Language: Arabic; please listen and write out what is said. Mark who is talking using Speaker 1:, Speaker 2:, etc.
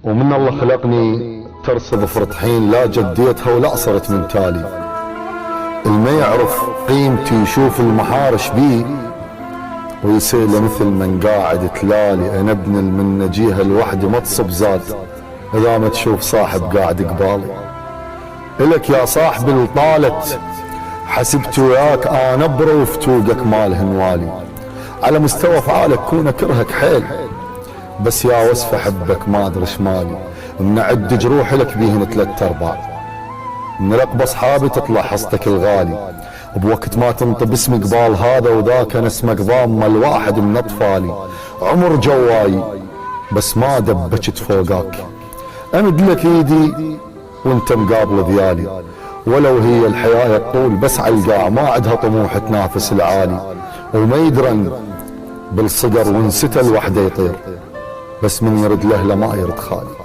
Speaker 1: ومن الله خلقني ترصد فرطحين لا جديتها ولا صرت من تالي. الما يعرف قيمتي يشوف المحارش بي ويصير مثل من قاعد تلالي. انا ابن المنجيها لوحدي ما تصب زاد اذا ما تشوف صاحب قاعد قبالي. الك يا صاحبي الطالت حسبت وياك انا ابرو وفتوقك ماله نوالي. على مستوى افعالك كون اكرهك حيل بس يا وصف احبك ما ادري شمالي. منعد جروح لك بيهن 3/4 من رقب اصحابي تطلع حصتك الغالي. بوقت ما تنطب اسم قبال هذا وذاك انا اسمك ضامه الواحد من اطفالي. عمر جواي بس ما دبجت فوقاك. امد لك ايدي وانت مقابل ذيالي. ولو هي الحياة الطول بس علقاع ما عدها طموح تنافس العالي. وما يدرن بالصقر ونسته الوحده يطير بس من يرد له ما يرد خالي.